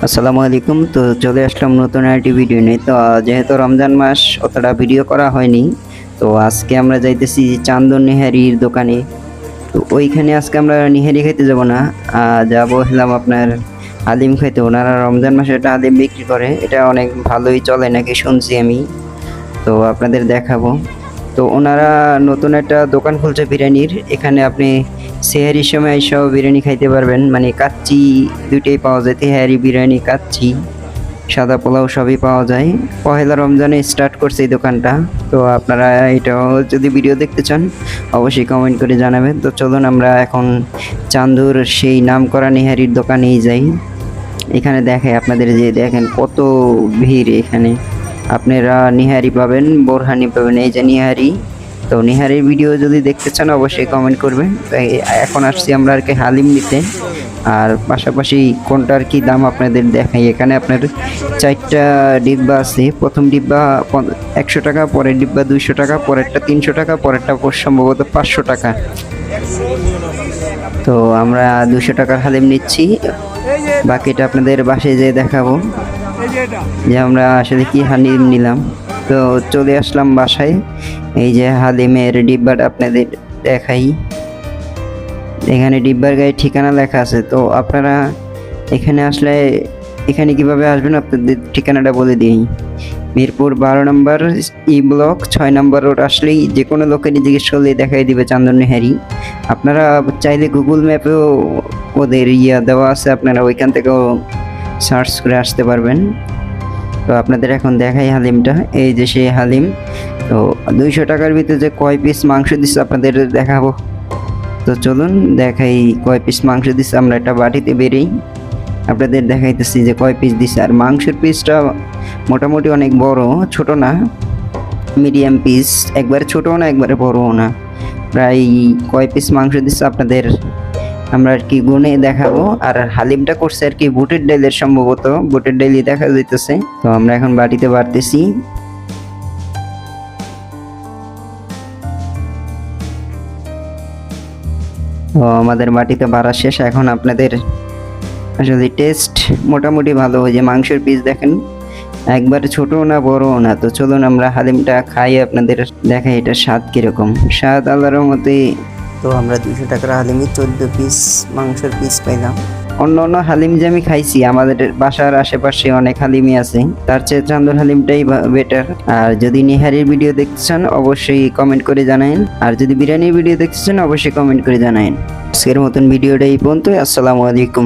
আসসালামু আলাইকুম। তো চলে আসলাম নতুন একটি ভিডিও নিয়ে। তো যেহেতু রমজান মাস অতটা ভিডিও করা হয়নি, তো আজকে আমরা যাইতেছি চান্দন নিহারির দোকানে। তো ওইখানে আজকে আমরা নিহারি খাইতে যাব না, যাবো হলাম আপনার হালিম খাইতে। ওনারা রমজান মাসে একটা হালিম বিক্রি করে, এটা অনেক ভালোই চলে নাকি শুনছি আমি, তো আপনাদের দেখাবো। তো ওনারা নতুন একটা দোকান খুলছে বিরিয়ানির, এখানে আপনি সেহারির সময় এসব বিরিয়ানি খাইতে পারবেন, মানে কাচ্চি দুইটাই পাওয়া যায়, তেহারি বিরিয়ানি কাচ্চি সাদা পোলাও সবই পাওয়া যায়। পহেলা রমজানে স্টার্ট করছে এই দোকানটা। তো আপনারা এটাও যদি ভিডিও দেখতে চান অবশ্যই কমেন্ট করে জানাবেন। তো চলুন আমরা এখন চান্দুর সেই নামকরা নিহারির দোকানেই যাই। এখানে দেখে আপনাদের, যে দেখেন কত ভিড় এখানে। আপনারা নিহারি পাবেন, বোরহানি পাবেন, এই যে নিহারি। তো নিহারির ভিডিও যদি দেখতে চান অবশ্যই কমেন্ট করবেন। এখন আসছি আমরা আর কি হালিম নিতে, আর পাশাপাশি কোনটার কি দাম আপনাদের দেখাই। এখানে আপনার 4টা ডিব্বা আছে। প্রথম ডিব্বা 100 টাকা, পরের ডিব্বা 200 টাকা, পরেরটা 300 টাকা, পরেরটা সম্ভবত 500 টাকা। তো আমরা 200 টাকার হালিম নিচ্ছি, বাকিটা আপনাদের বাসায় যেয়ে দেখাবো যে আমরা আসলে কি হালিম নিলাম। তো চলে আসলাম বাসায়, এই যে হালিমের ডিব্বাটা আপনাদের দেখাই। এখানে ডিব্বার গায়ে ঠিকানা লেখা আছে। তো আপনারা এখানে আসলে এখানে কিভাবে আসবেন আপনাদের ঠিকানাটা বলে দিই। মিরপুর 12 নম্বর ই ব্লক 6 নম্বর রোড আসলেই যে কোনো লোকেরই জিজ্ঞেস করলেই দেখাই দিবে চান্দন নিহারি। আপনারা চাইলে গুগল ম্যাপেও ওদের দেওয়া আছে, আপনারা ওইখান থেকেও সার্চ করে আসতে পারবেন। তো আপনাদের এখন দেখাই হালিমটা, এই যে সেই হালিম। তো 200 টাকার ভিতরে যে কয় পিস মাংস দিচ্ছে আপনাদের দেখাবো। তো চলুন দেখাই কয় পিস মাংস দিচ্ছে। আমরা একটা বাটিতে বেরিয়ে আপনাদের দেখাইতেছি যে কয় পিস দিচ্ছে। আর মাংসের পিসটা মোটামুটি অনেক বড়, ছোট না, মিডিয়াম পিস, একবারে ছোটও না একবারে বড়ও না। প্রায় কয় পিস মাংস দিচ্ছে আপনাদের আমরা আর কি গুনে দেখাবো। আর হালিমটা করছে আর কি বুটের ডাইলের, সম্ভবত বুটের ডাইলই দেখা যাইতেছে। তো আমরা এখন বাটিতে বাড়তেছি। তো আমাদের বাটিতে বাড়া শেষ। এখন আপনাদের আসলে টেস্ট মোটামুটি ভালো, যে মাংসের পিস দেখেন একবারে ছোটও না বড়ও না। তো চলুন আমরা হালিমটা খাই, আপনাদের দেখাই এটা স্বাদ কিরকম। স্বাদ আল্লাহর রহমতে। তো আমরা 200 টাকার হালিমে 14 পিস মাংসের পিস পাইলাম। অন্য অন্য হালিম যে আমি খাইছি, আমাদের বাসার আশেপাশে অনেক হালিমই আছে, তার চেয়ে চান্দুর হালিমটাই বেটার। আর যদি নিহারির ভিডিও দেখতে চান অবশ্যই কমেন্ট করে জানাইন, আর যদি বিরিয়ানির ভিডিও দেখতে চান অবশ্যই কমেন্ট করে জানাইন। আজকের মতন ভিডিওটা এই পর্যন্ত। আসসালামু আলাইকুম।